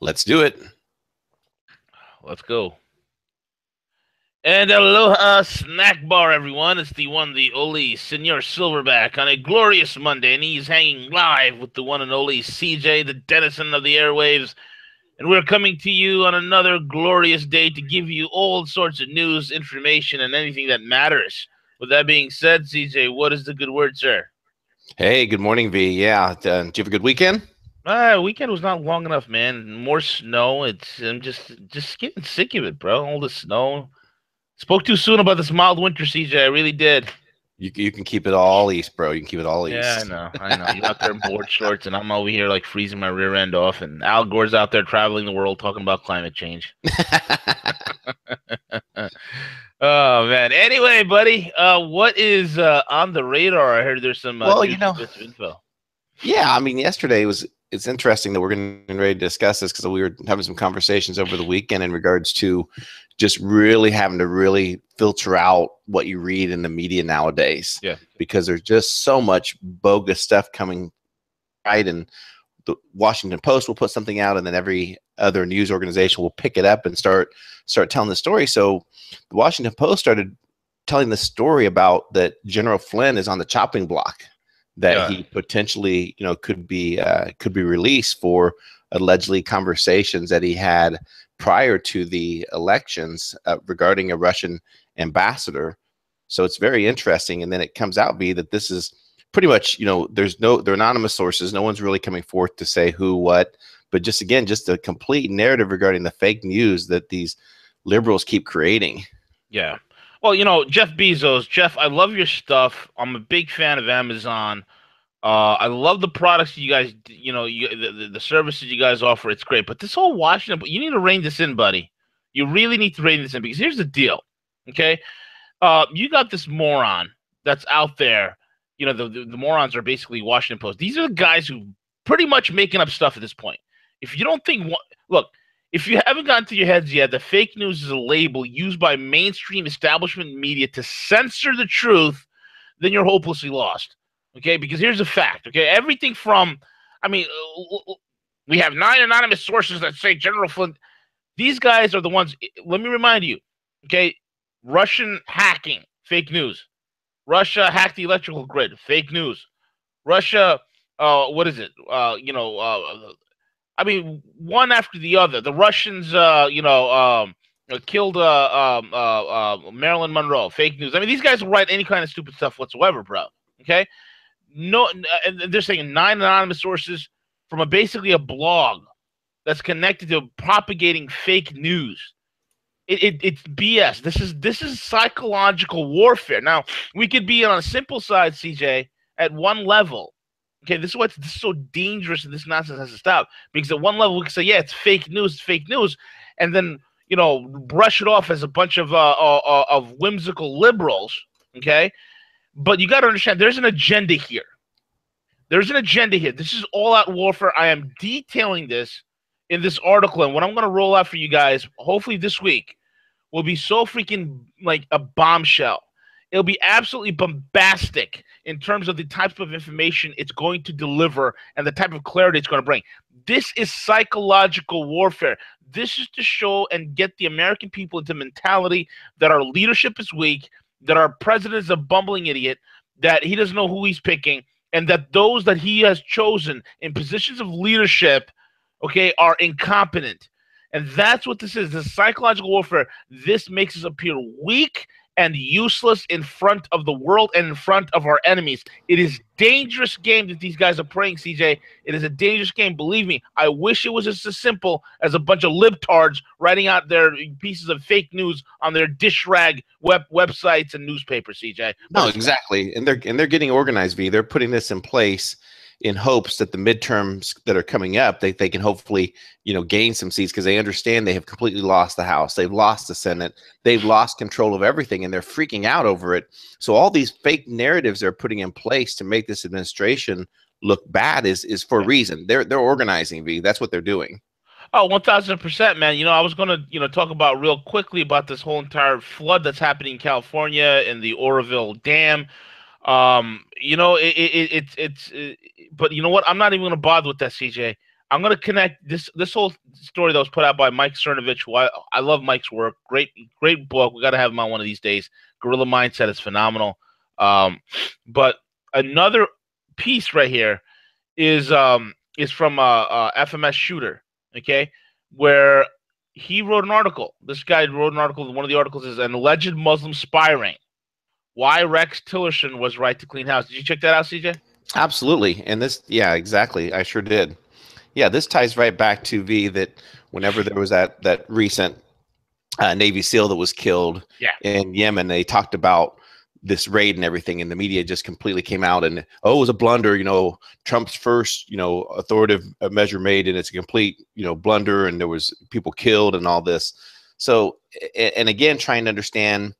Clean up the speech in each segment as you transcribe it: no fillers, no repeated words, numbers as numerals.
Let's do it. Let's go. And aloha snack bar, everyone. It's the one, the only Senor Silverback on a glorious Monday, and he's hanging live with the one and only CJ, the denizen of the airwaves. And we're coming to you on another glorious day to give you all sorts of news, information, and anything that matters. With that being said, CJ, what is the good word, sir? Hey, good morning, V. Yeah, did you have a good weekend? Weekend was not long enough, man. More snow. I'm just getting sick of it, bro. All the snow. Spoke too soon about this mild winter, CJ. I really did. You can keep it all east, bro. You can keep it all Yeah, east. I know. You're out there in board shorts, and I'm over here like freezing my rear end off. And Al Gore's out there traveling the world talking about climate change. Oh man. Anyway, buddy, what is on the radar? I heard there's some Well, juicy bits of info. yeah. I mean, yesterday it's interesting that we're getting ready to discuss this because we were having some conversations over the weekend in regards to just really having to really filter out what you read in the media nowadays. Yeah. Because there's just so much bogus stuff coming right, and the Washington Post will put something out, and then every other news organization will pick it up and start telling the story. So the Washington Post started telling the story about that General Flynn is on the chopping block, that he potentially, could be released for allegedly conversations that he had prior to the elections regarding a Russian ambassador. So it's very interesting. And then it comes out that this is pretty much, they're anonymous sources. No one's really coming forth to say who, what, but just a complete narrative regarding the fake news that these liberals keep creating. Yeah. Well, Jeff Bezos. Jeff, I love your stuff. I'm a big fan of Amazon. I love the products you guys, the services you guys offer. It's great. But this whole Washington, you need to rein this in, buddy. You really need to rein this in, because here's the deal. Okay. You got this moron that's out there. The morons are basically Washington Post. These are the guys who pretty much making up stuff at this point. If you don't think, look, if you haven't gotten to your heads yet, the fake news is a label used by mainstream establishment media to censor the truth, then you're hopelessly lost. Okay, because here's the fact. Okay, everything from, we have 9 anonymous sources that say General Flynn. These guys are the ones. Let me remind you. Okay, Russian hacking, fake news. Russia hacked the electrical grid, fake news. Russia, what is it? One after the other. The Russians, killed Marilyn Monroe, fake news. I mean, these guys will write any kind of stupid stuff whatsoever, bro. Okay. No, and they're saying 9 anonymous sources from basically a blog that's connected to propagating fake news. It's BS. This is psychological warfare. Now, we could be on a simple side, CJ, at one level. Okay, this is so dangerous, and this nonsense has to stop. Because at one level, we can say, yeah, it's fake news, and then brush it off as a bunch of whimsical liberals. Okay. But you got to understand, there's an agenda here. This is all-out warfare. I am detailing this in this article, and what I'm going to roll out for you guys, hopefully this week, will be so freaking like a bombshell. It'll be absolutely bombastic in terms of the type of information it's going to deliver and the type of clarity it's going to bring. This is psychological warfare. This is to show and get the American people into mentality that our leadership is weak, that our president is a bumbling idiot, that he doesn't know who he's picking, and that those that he has chosen in positions of leadership, okay, are incompetent. And that's what this is. This is psychological warfare. This makes us appear weak and useless in front of the world and in front of our enemies. It is a dangerous game that these guys are playing, CJ. It is a dangerous game. Believe me, I wish it was just as simple as a bunch of libtards writing out their pieces of fake news on their dish rag websites and newspapers, CJ. No, exactly. And they're getting organized, V. They're putting this in place in hopes that the midterms that are coming up, they can hopefully, gain some seats, because they understand they have completely lost the House. They've lost the Senate. They've lost control of everything, and they're freaking out over it. So all these fake narratives they're putting in place to make this administration look bad is for a reason. They're organizing, V. That's what they're doing. Oh, 1000%, man. I was going to, talk about real quickly about this whole entire flood that's happening in California and the Oroville Dam. But you know what? I'm not even going to bother with that, CJ. I'm gonna connect this whole story that was put out by Mike Cernovich, who I love Mike's work. Great book. We got to have him on one of these days. Guerrilla Mindset is phenomenal. But another piece right here is from FMS Shooter, okay, where he wrote an article. This guy wrote an article. One of the articles is an alleged Muslim spy ring. Why Rex Tillerson was right to clean house. Did you check that out, CJ? Absolutely. And this, yeah, exactly. I sure did. Yeah, this ties right back to V that whenever there was that recent Navy SEAL that was killed Yeah. in Yemen, they talked about this raid and everything, and the media just completely came out and, oh, it was a blunder. You know, Trump's first, authoritative measure made, and it's a complete, blunder, and there was people killed and all this. So, and again, trying to understand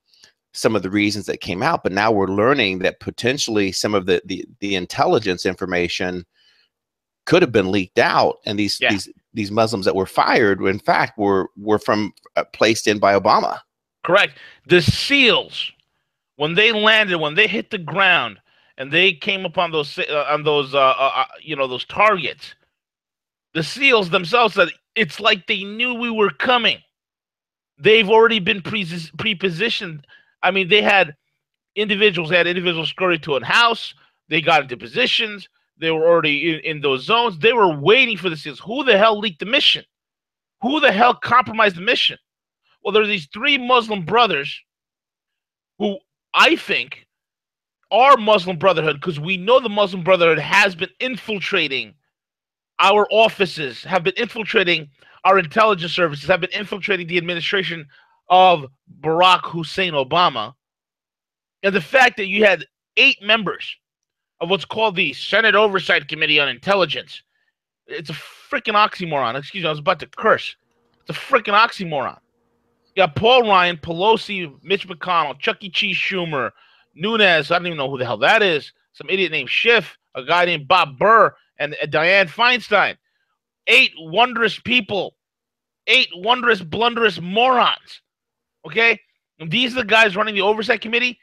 some of the reasons that came out, but now we're learning that potentially some of the intelligence information could have been leaked out, and these Muslims that were fired, in fact, were from placed in by Obama. Correct. The SEALs, when they landed, when they hit the ground, and they came upon those those targets, the SEALs themselves said it's like they knew we were coming. They've already been pre-positioned. I mean, they had individuals scurried to a house. They got into positions. They were already in those zones. They were waiting for the SEALs. Who the hell leaked the mission? Who the hell compromised the mission? Well, there are these three Muslim brothers who I think are Muslim Brotherhood, because we know the Muslim Brotherhood has been infiltrating our offices, have been infiltrating our intelligence services, have been infiltrating the administration of Barack Hussein Obama. And the fact that you had 8 members of what's called the Senate Oversight Committee on Intelligence, it's a freaking oxymoron. Excuse me, I was about to curse. It's a freaking oxymoron. You got Paul Ryan, Pelosi, Mitch McConnell, Chuck E. Cheese Schumer, Nunes, I don't even know who the hell that is, some idiot named Schiff, a guy named Bob Burr, and Dianne Feinstein. 8 wondrous people. 8 wondrous, blunderous morons. Okay? And these are the guys running the Oversight Committee.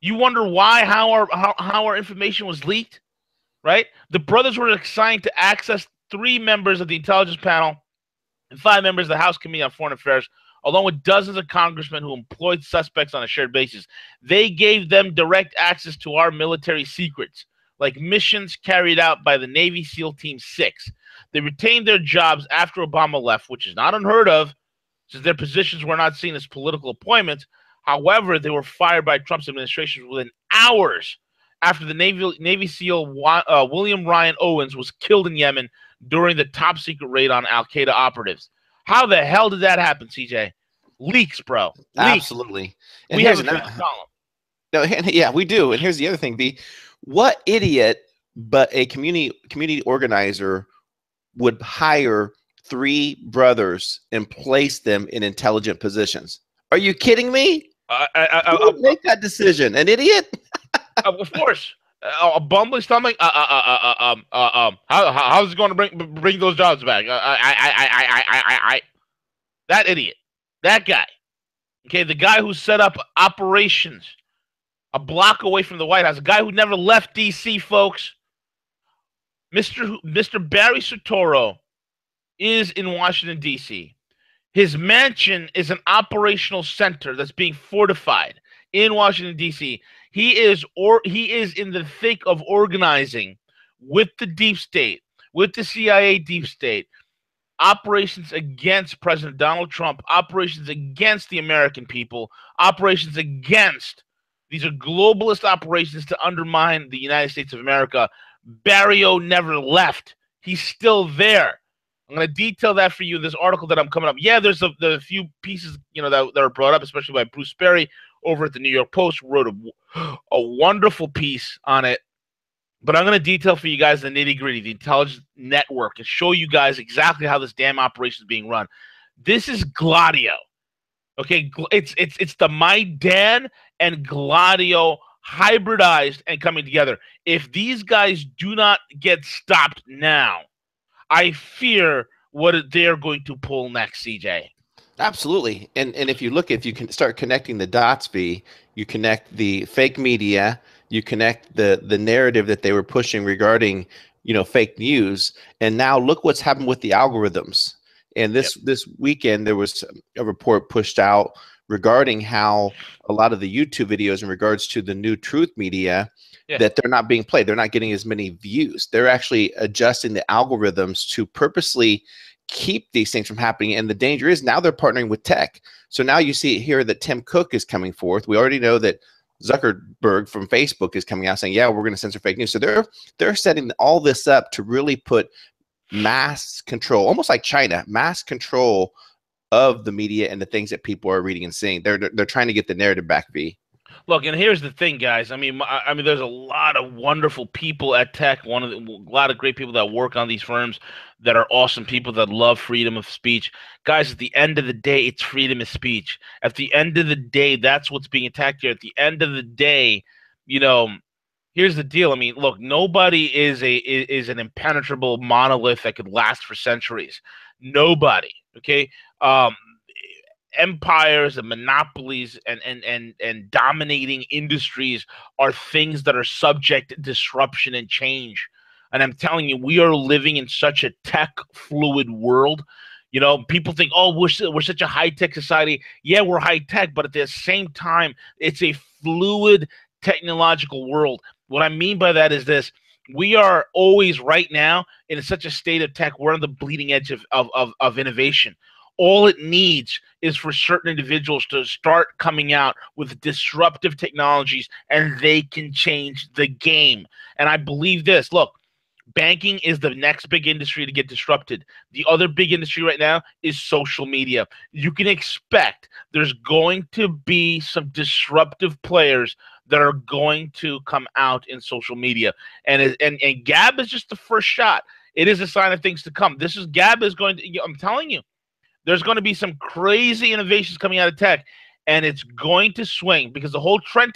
You wonder why, how our information was leaked, right? The brothers were assigned to access 3 members of the intelligence panel and 5 members of the House Committee on Foreign Affairs, along with dozens of congressmen who employed suspects on a shared basis. They gave them direct access to our military secrets, like missions carried out by the Navy SEAL Team 6. They retained their jobs after Obama left, which is not unheard of, since their positions were not seen as political appointments. However, they were fired by Trump's administration within hours after the Navy SEAL William Ryan Owens was killed in Yemen during the top-secret raid on al-Qaeda operatives. How the hell did that happen, CJ? Leaks, bro. Leaks. Absolutely. And we have a column. No, yeah, we do. And here's the other thing, B. What idiot but a community organizer would hire 3 brothers and place them in intelligent positions? Are you kidding me? Who would make that decision? An idiot? Of course. A bumbling stomach. How's it going to bring those jobs back? That idiot, that guy. Okay, the guy who set up operations a block away from the White House, a guy who never left D.C., folks. Mr. Barry Soetoro is in Washington, D.C. His mansion is an operational center that's being fortified in Washington, D.C. He is in the thick of organizing with the deep state, with the CIA deep state, operations against President Donald Trump, operations against the American people, operations against, these are globalist operations to undermine the United States of America. Barrio never left. He's still there. I'm going to detail that for you in this article that I'm coming up. Yeah, there's a few pieces, that are brought up, especially by Bruce Perry over at the New York Post, who wrote a wonderful piece on it. But I'm going to detail for you guys the nitty-gritty, the intelligence network, and show you guys exactly how this damn operation is being run. This is Gladio. Okay, it's the Maidan and Gladio hybridized and coming together. If these guys do not get stopped now, I fear what they're going to pull next, CJ. Absolutely. And if you can start connecting the dots, V, you connect the fake media, you connect the narrative that they were pushing regarding fake news. And now look what's happened with the algorithms. And Yep. this weekend, there was a report pushed out regarding how a lot of the YouTube videos in regards to the new truth media, Yeah. that they're not being played. They're not getting as many views. They're actually adjusting the algorithms to purposely keep these things from happening. And the danger is now they're partnering with tech. So now you see here that Tim Cook is coming forth. We already know that Zuckerberg from Facebook is coming out saying, yeah, we're going to censor fake news. So they're setting all this up to really put mass control, almost like China, mass control of the media and the things that people are reading and seeing. They're trying to get the narrative back, V. Look, and here's the thing, guys. I mean, there's a lot of wonderful people at tech. A lot of great people that work on these firms that are awesome people that love freedom of speech. Guys, at the end of the day, it's freedom of speech. At the end of the day, that's what's being attacked here. At the end of the day, here's the deal. I mean, look, nobody is an impenetrable monolith that could last for centuries. Nobody. Okay. Empires and monopolies and dominating industries are things that are subject to disruption and change. And I'm telling you, we are living in such a tech fluid world. People think, oh, we're such a high tech society. Yeah, we're high tech, but at the same time, it's a fluid technological world. What I mean by that is this: we are always right now in such a state of tech. We're on the bleeding edge of innovation. All it needs is for certain individuals to start coming out with disruptive technologies, and they can change the game. And I believe this. Look, banking is the next big industry to get disrupted. The other big industry right now is social media. You can expect there's going to be some disruptive players that are going to come out in social media. And Gab is just the first shot. It is a sign of things to come. Gab is going to, I'm telling you, there's going to be some crazy innovations coming out of tech, and it's going to swing because the whole trend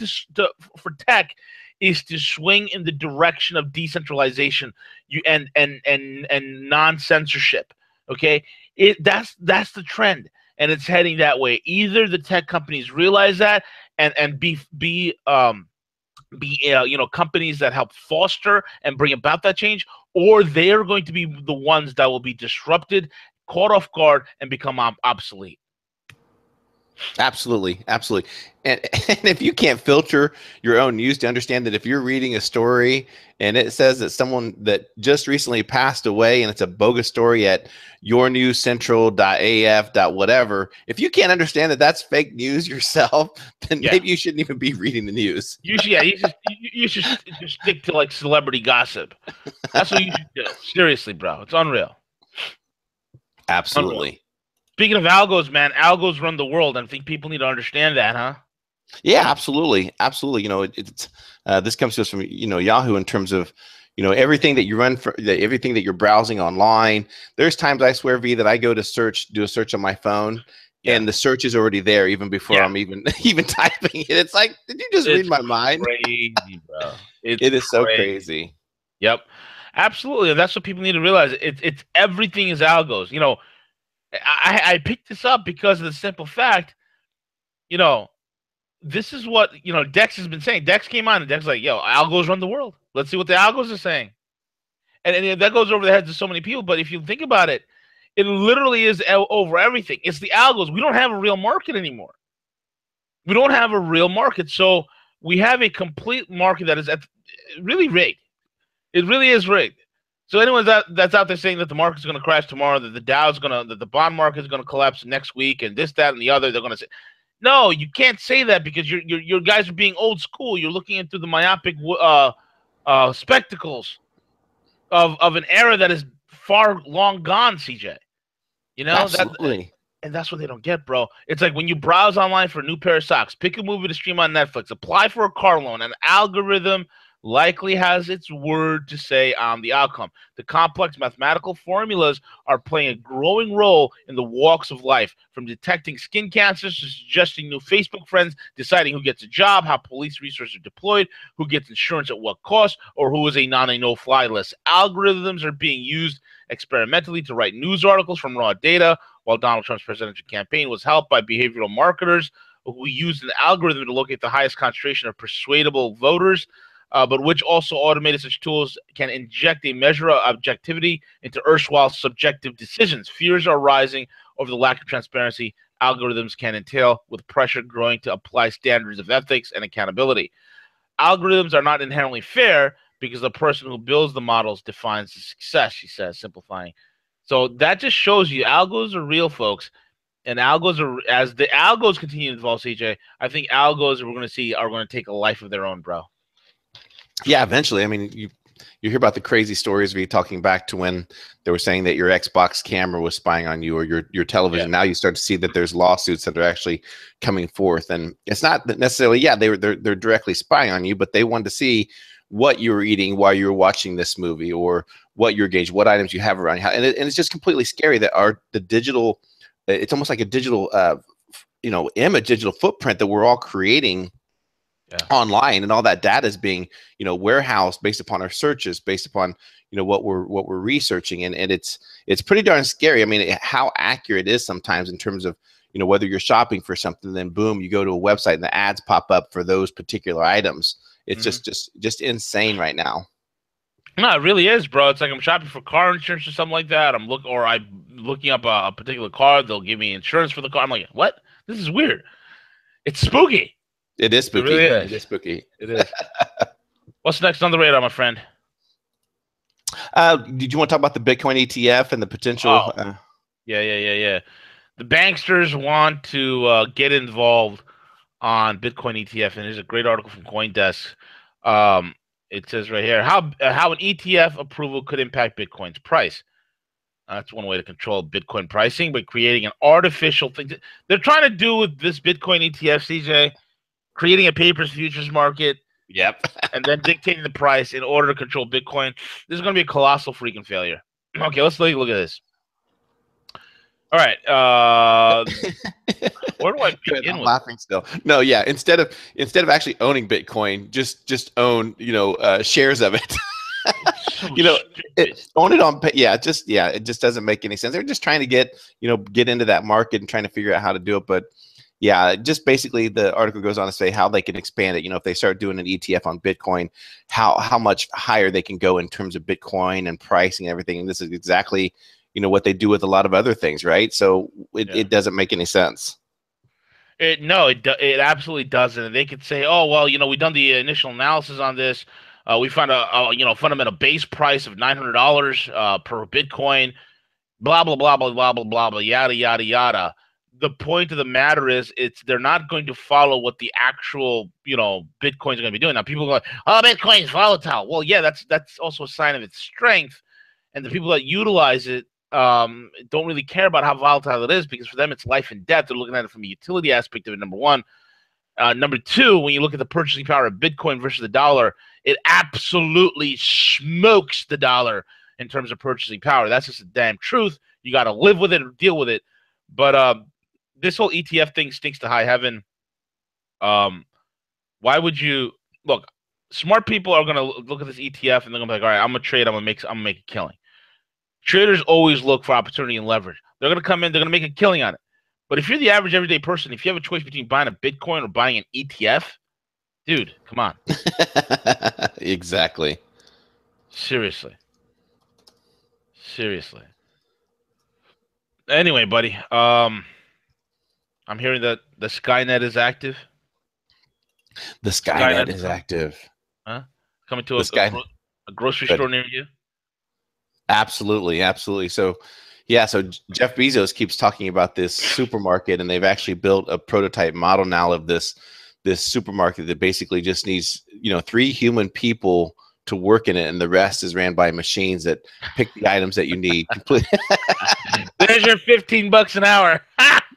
for tech is to swing in the direction of decentralization and non-censorship. Okay, that's the trend, and it's heading that way. Either the tech companies realize that and be companies that help foster and bring about that change, or they are going to be the ones that will be disrupted, caught off guard, and become obsolete. Absolutely. And if you can't filter your own news to understand that if you're reading a story and it says that someone that just recently passed away and it's a bogus story at yournewscentral.af. whatever, if you can't understand that that's fake news yourself, then maybe you shouldn't even be reading the news. You should just stick to like celebrity gossip. That's what you should do. Seriously, bro. It's unreal. Absolutely. Unreal. Speaking of algos, man, algos run the world. I think people need to understand that, huh? Yeah, absolutely. It's this comes to us from Yahoo in terms of everything that you run for, everything that you're browsing online. There's times I swear, V, that I go to do a search on my phone, and the search is already there even before I'm even typing it. It's like, did you just read my mind? Crazy, bro. It is so crazy. Yep, absolutely. That's what people need to realize. It's everything is algos. I picked this up because of the simple fact, this is what, Dex has been saying. Dex came on and Dex like, yo, algos run the world. Let's see what the algos are saying. And that goes over the heads of so many people. But if you think about it, it literally is over everything. It's the algos. We don't have a real market anymore. We don't have a real market. So we have a complete market that is really rigged. It really is rigged. So anyone that's out there saying that the market's going to crash tomorrow, that that the bond market is going to collapse next week, and this, that, and the other, they're going to say, no, you can't say that because your guys are being old school. You're looking into the myopic spectacles of an era that is far long gone, CJ. Absolutely. And that's what they don't get, bro. It's like when you browse online for a new pair of socks, pick a movie to stream on Netflix, apply for a car loan, an algorithm likely has its word to say on the outcome. The complex mathematical formulas are playing a growing role in the walks of life, from detecting skin cancers to suggesting new Facebook friends, deciding who gets a job, how police resources are deployed, who gets insurance at what cost, or who is a no-fly list. Algorithms are being used experimentally to write news articles from raw data, while Donald Trump's presidential campaign was helped by behavioral marketers who used an algorithm to locate the highest concentration of persuadable voters. but which also automated such tools can inject a measure of objectivity into erstwhile subjective decisions. Fears are rising over the lack of transparency algorithms can entail, with pressure growing to apply standards of ethics and accountability. Algorithms are not inherently fair because the person who builds the models defines the success, she says, simplifying. So that just shows you algos are real, folks. And algos are, as the algos continue to evolve, CJ, I think algos we're going to see are going to take a life of their own, bro. Yeah, eventually. I mean, you hear about the crazy stories of you talking back to when they were saying that your Xbox camera was spying on you, or your television. Yeah. Now you start to see that there's lawsuits that are actually coming forth, and it's not necessarily they're directly spying on you, but they wanted to see what you were eating while you were watching this movie, or what you're engaged, what items you have around you, and it's just completely scary that the digital, it's almost like a digital image, digital footprint that we're all creating. Yeah. Online, and all that data is being warehoused based upon our searches, based upon what we're researching, and it's pretty darn scary. I mean, how accurate it is sometimes in terms of whether you're shopping for something, then boom, you go to a website and the ads pop up for those particular items. It's just insane right now. No, it really is, bro. It's like I'm shopping for car insurance or something like that. I'm looking up a particular car. They'll give me insurance for the car. I'm like, what? This is weird. It's spooky. It is spooky. It really is. It is spooky. It is. What's next on the radar, my friend? Did you want to talk about the Bitcoin ETF and the potential? Yeah. The banksters want to get involved on Bitcoin ETF, and there's a great article from CoinDesk. It says right here how an ETF approval could impact Bitcoin's price. That's one way to control Bitcoin pricing, by creating an artificial thing. They're trying to do with this Bitcoin ETF, CJ. Creating a papers futures market, and then dictating the price in order to control Bitcoin. This is going to be a colossal freaking failure. Okay, let's take a look at this. All right, where do I begin? I'm laughing still. No, yeah. Instead of actually owning Bitcoin, just own shares of it. Own it on. It just doesn't make any sense. They're just trying to get into that market and trying to figure out how to do it, but. Yeah, just basically the article goes on to say how they can expand it. If they start doing an ETF on Bitcoin, how much higher they can go in terms of Bitcoin and pricing and everything. And this is exactly, what they do with a lot of other things, right? So it doesn't make any sense. It absolutely doesn't. And they could say, oh, well, we've done the initial analysis on this. We found a fundamental base price of $900 per Bitcoin, blah, blah, blah, blah, blah, blah, blah, blah, yada, yada, yada. The point of the matter is, they're not going to follow what the actual, Bitcoin's going to be doing. Now, people go, oh, Bitcoin is volatile. Well, yeah, that's also a sign of its strength. And the people that utilize it don't really care about how volatile it is, because for them, it's life and death. They're looking at it from a utility aspect of it, number one. Number two, when you look at the purchasing power of Bitcoin versus the dollar, it absolutely smokes the dollar in terms of purchasing power. That's just the damn truth. You got to live with it or deal with it. But this whole ETF thing stinks to high heaven. Why would you look? Smart people are gonna look at this ETF and they're gonna be like, all right, I'm gonna trade. I'm gonna make a killing. Traders always look for opportunity and leverage. They're gonna come in. They're gonna make a killing on it. But if you're the average everyday person, if you have a choice between buying a Bitcoin or buying an ETF, dude, come on. Exactly. Seriously. Anyway, buddy. I'm hearing that the Skynet is active. The Skynet is active. Huh? Coming to a grocery store near you? Absolutely. So, yeah. So Jeff Bezos keeps talking about this supermarket, and they've actually built a prototype model now of this supermarket that basically just needs 3 human people to work in it, and the rest is ran by machines that pick the items that you need. There's your $15 an hour.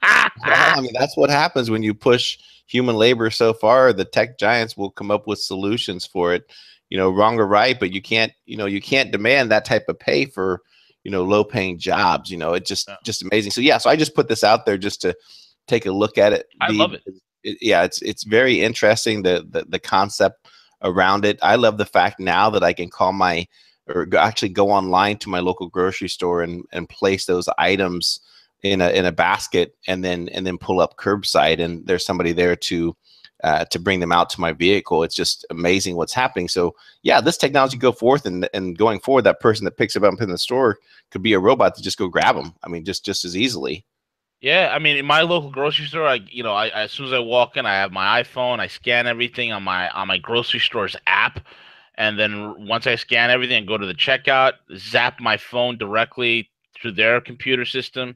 Well, I mean, that's what happens when you push human labor so far. The tech giants will come up with solutions for it, wrong or right, but you can't demand that type of pay for, low-paying jobs. It's just amazing. So I just put this out there just to take a look at it. I love it. It's very interesting, the concept around it. I love the fact now that I can actually go online to my local grocery store and place those items in a basket, and then pull up curbside, and there's somebody there to to bring them out to my vehicle. It's just amazing what's happening. So yeah, this technology go forth and going forward, that person that picks it up in the store could be a robot to just go grab them. I mean, just as easily. Yeah, I mean, in my local grocery store, I as soon as I walk in, I have my iPhone, I scan everything on my grocery store's app, and then once I scan everything and go to the checkout, zap my phone directly through their computer system,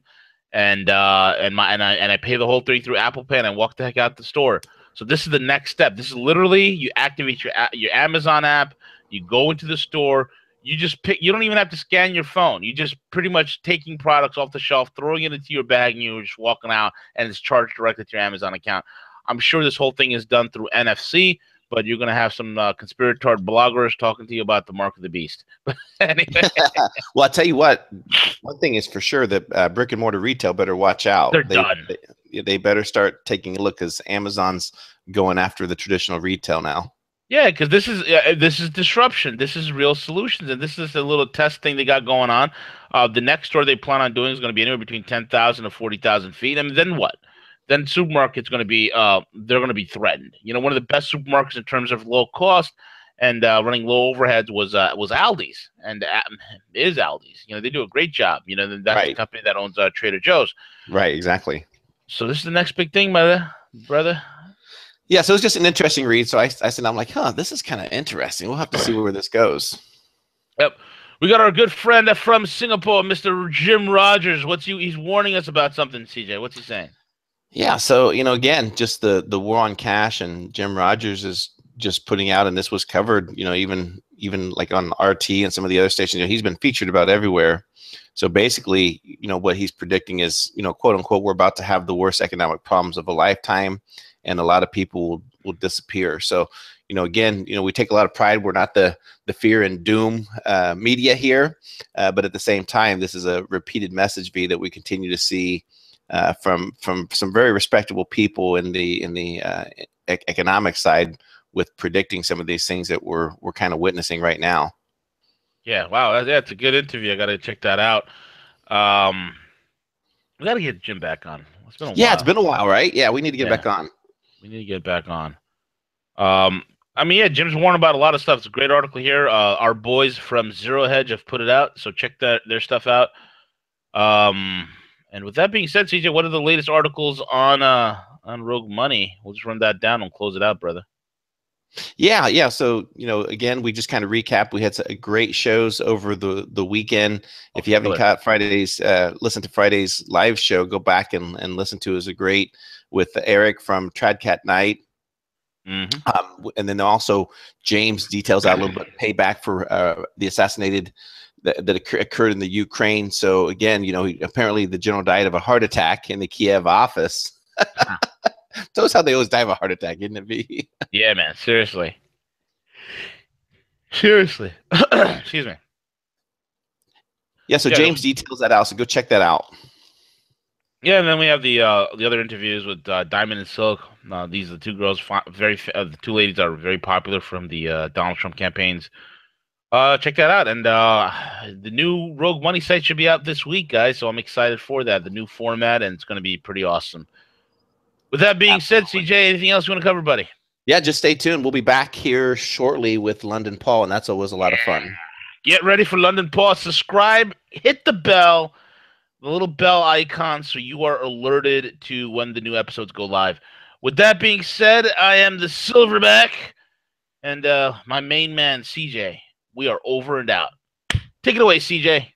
and I pay the whole thing through Apple Pay, and I walk the heck out the store. So this is the next step. This is literally you activate your Amazon app, you go into the store, you just pick. You don't even have to scan your phone. You just pretty much taking products off the shelf, throwing it into your bag, and you're just walking out, and it's charged directly to your Amazon account. I'm sure this whole thing is done through NFC, but you're gonna have some conspiratorial bloggers talking to you about the mark of the beast. But anyway, Well, I'll tell you what. One thing is for sure that brick and mortar retail better watch out. they're done. They better start taking a look because Amazon's going after the traditional retail now. Yeah, because this is disruption. This is real solutions, and this is a little test thing they got going on. The next store they plan on doing is going to be anywhere between 10,000 to 40,000 feet. I mean, then what? Then supermarket's going to be they're going to be threatened. You know, one of the best supermarkets in terms of low cost and running low overheads was Aldi's, and is Aldi's. You know, they do a great job. You know, that's the Right. company that owns Trader Joe's. Right, exactly. So this is the next big thing, brother. Yeah, so it's just an interesting read. So I said, I'm like, this is kind of interesting. We'll have to see where this goes. Yep. We got our good friend from Singapore, Mr. Jim Rogers. He's warning us about something, CJ. What's he saying? Yeah, so again, just the war on cash, and Jim Rogers is just putting out, and this was covered, even like on RT and some of the other stations. He's been featured about everywhere. So basically, what he's predicting is, quote unquote, we're about to have the worst economic problems of a lifetime, and a lot of people will disappear. So, again, we take a lot of pride. We're not the fear and doom media here, but at the same time, this is a repeated message that we continue to see from some very respectable people in the economic side with predicting some of these things that we're kind of witnessing right now. Yeah, wow, that's a good interview. I got to check that out. We got to get Jim back on. It's been a while. Yeah, it's been a while, right? Yeah, we need to get back on. We need to get back on. I mean, yeah, Jim's warned about a lot of stuff. It's a great article here. Our boys from Zero Hedge have put it out, so check their stuff out. And with that being said, CJ, what are the latest articles on Rogue Money? We'll just run that down and close it out, brother. Yeah. So, again, we just kind of recap. We had great shows over the weekend. If you haven't caught Friday's, listen to Friday's live show, go back and listen to it. It was a great with Eric from Tradcat Night. Mm-hmm. And then also James details out a little bit payback for the assassinated that occurred in the Ukraine. So again, apparently the general died of a heart attack in the Kiev office. That's how they always die of a heart attack, isn't it, V? Yeah, man. Seriously. Excuse me. Yeah, so James details that out, so go check that out. Yeah, and then we have the other interviews with Diamond and Silk. These are the two girls, the two ladies are very popular from the Donald Trump campaigns. Check that out. And the new Rogue Money site should be out this week, guys, so I'm excited for that. The new format, and it's going to be pretty awesome. With that being said, CJ, anything else you want to cover, buddy? Yeah, just stay tuned. We'll be back here shortly with London Paul, and that's always a lot of fun. Get ready for London Paul. Subscribe, hit the bell, the little bell icon, so you are alerted to when the new episodes go live. With that being said, I am the Silverback, and my main man, CJ. We are over and out. Take it away, CJ.